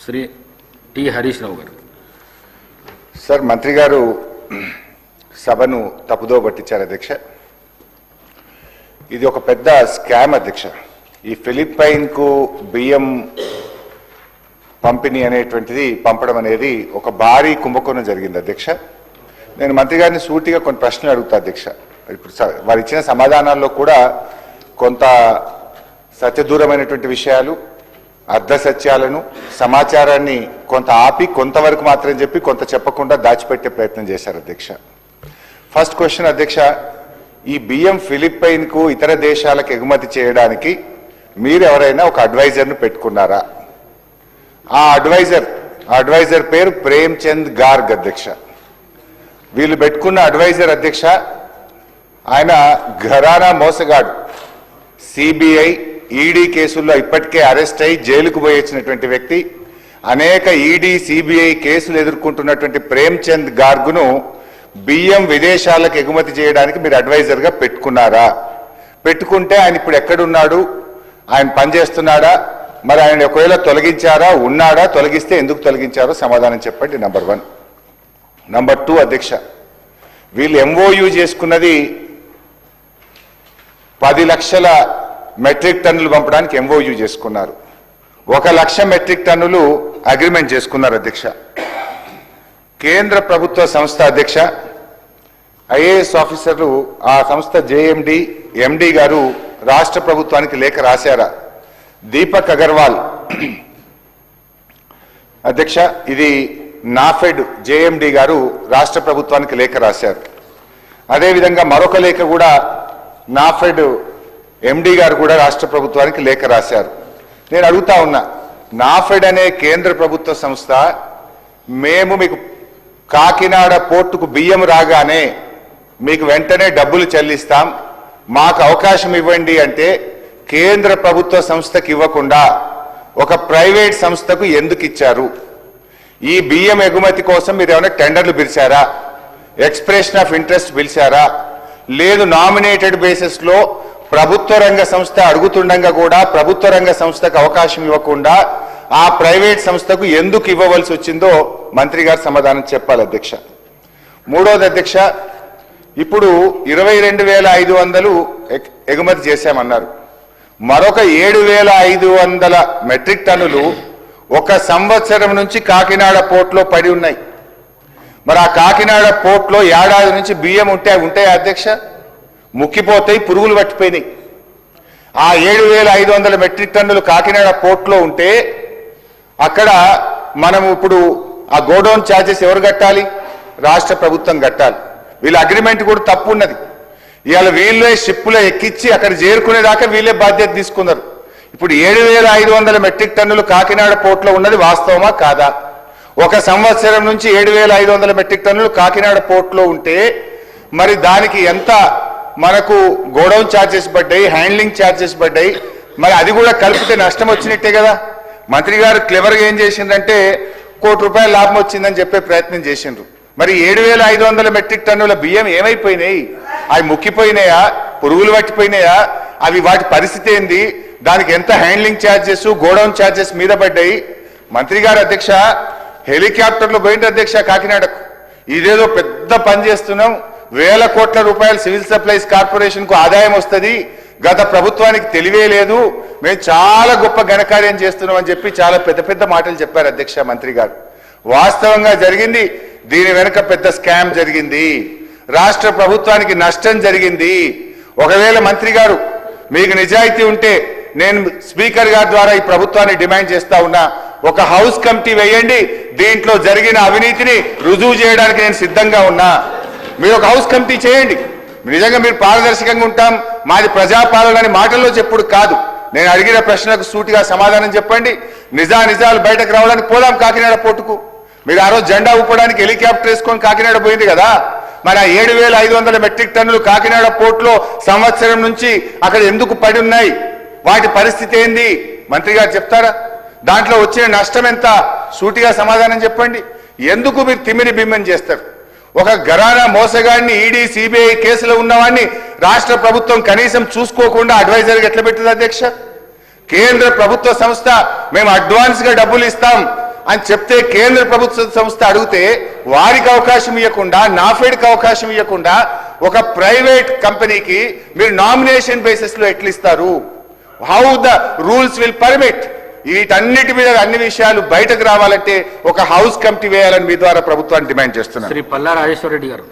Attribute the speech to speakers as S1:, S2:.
S1: Shri T Harish Rao గారు.
S2: Sir, మంత్రి గారు సభను తప్పుదో పట్టించారు అధ్యక్ష. ఇది ఒక పెద్ద స్కామ్ అధ్యక్ష. ఈ ఫిలిప్పైన్కు బియ్యం పంపిణీ అనేటువంటిది పంపడం అనేది ఒక భారీ కుంభకోణం జరిగింది అధ్యక్ష. నేను మంత్రి గారిని సూటిగా కొన్ని ప్రశ్నలు అడుగుతా అధ్యక్ష. ఇప్పుడు వారు ఇచ్చిన సమాధానాల్లో కూడా కొంత సత్యదూరమైనటువంటి విషయాలు, అర్ధ సత్యాలను, సమాచారాన్ని కొంత ఆపి కొంతవరకు మాత్రం చెప్పి కొంత చెప్పకుండా దాచిపెట్టే ప్రయత్నం చేశారు అధ్యక్ష. ఫస్ట్ క్వశ్చన్ అధ్యక్ష, ఈ బియ్యం ఫిలిప్పైన్కు ఇతర దేశాలకు ఎగుమతి చేయడానికి మీరు ఎవరైనా ఒక అడ్వైజర్ను పెట్టుకున్నారా? ఆ అడ్వైజర్ పేరు ప్రేమ్చంద్ గార్గ్ అధ్యక్ష. వీళ్ళు పెట్టుకున్న అడ్వైజర్ అధ్యక్ష, ఆయన ఘరానా మోసగాడు. సిబిఐ, ఈడీ కేసుల్లో ఇప్పటికే అరెస్ట్ అయి జైలుకు పోయి వచ్చినటువంటి వ్యక్తి. అనేక ఈడీ, సిబిఐ కేసులు ఎదుర్కొంటున్నటువంటి ప్రేమ్చంద్ గార్గ్ను బియ్యం విదేశాలకు ఎగుమతి చేయడానికి మీరు అడ్వైజర్గా పెట్టుకున్నారా? పెట్టుకుంటే ఆయన ఇప్పుడు ఎక్కడున్నాడు? ఆయన పనిచేస్తున్నాడా? మరి ఆయన ఒకవేళ తొలగించారా? ఉన్నాడా? తొలగిస్తే ఎందుకు తొలగించారో సమాధానం చెప్పండి. నంబర్ 1. నంబర్ 2 అధ్యక్ష, వీళ్ళు ఎంఓయూ చేసుకున్నది 10 లక్షల మెట్రిక్ టన్నులు పంపడానికి ఎంఓయూ చేసుకున్నారు. 1 లక్ష మెట్రిక్ టన్నులు అగ్రిమెంట్ చేసుకున్నారు అధ్యక్ష. కేంద్ర ప్రభుత్వ సంస్థ అధ్యక్ష, ఐఏఎస్ ఆఫీసర్లు, ఆ సంస్థ జేఎండి, ఎండి గారు రాష్ట్ర ప్రభుత్వానికి లేఖ రాశారా? దీపక్ అగర్వాల్ అధ్యక్ష, ఇది నాఫెడ్ జేఎండి గారు రాష్ట్ర ప్రభుత్వానికి లేఖ రాశారు. అదేవిధంగా మరొక లేఖ కూడా నాఫెడ్ ఎండి గారు కూడా రాష్ట్ర ప్రభుత్వానికి లేఖ రాశారు. నేను అడుగుతా ఉన్నా, నాఫెడ్ అనే కేంద్ర ప్రభుత్వ సంస్థ, మేము మీకు కాకినాడ పోర్టుకు బియ్యం రాగానే మీకు వెంటనే డబ్బులు చెల్లిస్తాం, మాకు అవకాశం ఇవ్వండి అంటే కేంద్ర ప్రభుత్వ సంస్థకి ఇవ్వకుండా ఒక ప్రైవేట్ సంస్థకు ఎందుకు ఇచ్చారు? ఈ బియ్యం ఎగుమతి కోసం మీరు ఏమైనా టెండర్లు పిలిచారా? ఎక్స్ప్రెషన్ ఆఫ్ ఇంట్రెస్ట్ పిలిచారా? లేదు, నామినేటెడ్ బేసిస్లో ప్రభుత్వ రంగ సంస్థ అడుగుతుండగా కూడా ప్రభుత్వ రంగ సంస్థకు అవకాశం ఇవ్వకుండా ఆ ప్రైవేట్ సంస్థకు ఎందుకు ఇవ్వవలసి వచ్చిందో మంత్రి గారు సమాధానం చెప్పాలి అధ్యక్ష. 3వది అధ్యక్ష, ఇప్పుడు 22,500 ఎగుమతి చేశామన్నారు. మరొక 7,500 మెట్రిక్ టన్నులు 1 సంవత్సరం నుంచి కాకినాడ పోర్టులో పడి ఉన్నాయి. మరి ఆ కాకినాడ పోర్టులో ఏడాది నుంచి బియ్యం ఉంటాయి అధ్యక్ష? ముక్కిపోతాయి, పురుగులు పట్టిపోయినాయి. ఆ 7,500 మెట్రిక్ టన్నులు కాకినాడ పోర్టులో ఉంటే అక్కడ మనం ఇప్పుడు ఆ గోడౌన్ ఛార్జెస్ ఎవరు కట్టాలి? రాష్ట్ర ప్రభుత్వం కట్టాలి. వీళ్ళ అగ్రిమెంట్ కూడా తప్పు ఉన్నది. ఇవాళ వీళ్ళే షిప్పులో ఎక్కించి అక్కడ చేరుకునేదాకా వీళ్ళే బాధ్యత తీసుకున్నారు. ఇప్పుడు 7,500 మెట్రిక్ టన్నులు కాకినాడ పోర్టులో ఉన్నది వాస్తవమా కాదా? 1 సంవత్సరం నుంచి 7,500 మెట్రిక్ టన్నులు కాకినాడ పోర్టులో ఉంటే మరి దానికి ఎంత మనకు గోడౌన్ ఛార్జెస్ పడ్డాయి, హ్యాండ్లింగ్ ఛార్జెస్ పడ్డాయి. మరి అది కూడా కలిపితే నష్టం వచ్చినట్టే కదా. మంత్రి గారు క్లెవర్గా ఏం చేసిందంటే ₹1 కోటి లాభం వచ్చిందని చెప్పే ప్రయత్నం చేసిండ్రు. మరి 7,500 మెట్రిక్ టన్నుల బియ్యం ఏమైపోయినాయి? అవి ముక్కిపోయినాయా? పురుగులు పట్టిపోయినాయా? అవి వాటి పరిస్థితి ఏంది? దానికి ఎంత హ్యాండ్లింగ్ ఛార్జెస్, గోడౌన్ ఛార్జెస్ మీద పడ్డాయి? మంత్రి గారు అధ్యక్ష హెలికాప్టర్లో పోయింది అధ్యక్ష కాకినాడకు. ఇదేదో పెద్ద పని చేస్తున్నాం, ₹వేల కోట్ల సివిల్ సప్లైస్ కార్పొరేషన్కు ఆదాయం వస్తుంది, గత ప్రభుత్వానికి తెలివే లేదు, మేము చాలా గొప్ప ఘనకార్యం చేస్తున్నాం అని చెప్పి చాలా పెద్ద పెద్ద మాటలు చెప్పారు అధ్యక్ష మంత్రి గారు. వాస్తవంగా జరిగింది, దీని వెనుక పెద్ద స్కామ్ జరిగింది, రాష్ట్ర ప్రభుత్వానికి నష్టం జరిగింది. ఒకవేళ మంత్రి గారు మీకు నిజాయితీ ఉంటే నేను స్పీకర్ గారి ద్వారా ఈ ప్రభుత్వాన్ని డిమాండ్ చేస్తా ఉన్నా, ఒక హౌస్ కమిటీ వేయండి, దీంట్లో జరిగిన అవినీతిని రుజువు చేయడానికి నేను సిద్ధంగా ఉన్నా. మీరు ఒక హౌస్ కమిటీ చేయండి. నిజంగా మీరు పారదర్శకంగా ఉంటాం, మాది ప్రజాపాలన అని మాటల్లో చెప్పుడు కాదు. నేను అడిగిన ప్రశ్నకు సూటిగా సమాధానం చెప్పండి. నిజాలు బయటకు రావడానికి పోదాం కాకినాడ పోర్టుకు. మీరు ఆ రోజు జెండా ఊపడానికి హెలికాప్టర్ వేసుకొని కాకినాడ పోయింది కదా. మరి ఆ 7,500 మెట్రిక్ టన్నులు కాకినాడ పోర్టులో సంవత్సరం నుంచి అక్కడ ఎందుకు పడి ఉన్నాయి? వాటి పరిస్థితి ఏంది? మంత్రి గారు చెప్తారా? దాంట్లో వచ్చిన నష్టం ఎంత? సూటిగా సమాధానం చెప్పండి. ఎందుకు మీరు తిమ్మిని బిమ్మని చేస్తారు? ఒక ఘరానా మోసగాడిని ఈడీ, సిబిఐ కేసులో ఉన్నవాడిని రాష్ట్ర ప్రభుత్వం కనీసం చూసుకోకుండా అడ్వైజర్గా ఎట్లా పెట్టింది అధ్యక్ష? కేంద్ర ప్రభుత్వ సంస్థ మేము అడ్వాన్స్ గా డబ్బులు ఇస్తాం, అని చెప్తే కేంద్ర ప్రభుత్వ సంస్థ అడిగితే వారికి అవకాశం ఇవ్వకుండా, నాఫెడ్కి అవకాశం ఇవ్వకుండా ఒక ప్రైవేట్ కంపెనీకి మీరు నామినేషన్ బేసిస్ లో ఎట్లా ఇస్తారు? How the rules will permit? వీటన్నిటి మీద అన్ని విషయాలు బయటకు రావాలంటే ఒక హౌస్ కమిటీ వేయాలని మీ ద్వారా ప్రభుత్వాన్ని డిమాండ్ చేస్తున్నారు.
S1: శ్రీ పల్లా రాజేశ్వర రెడ్డి గారు.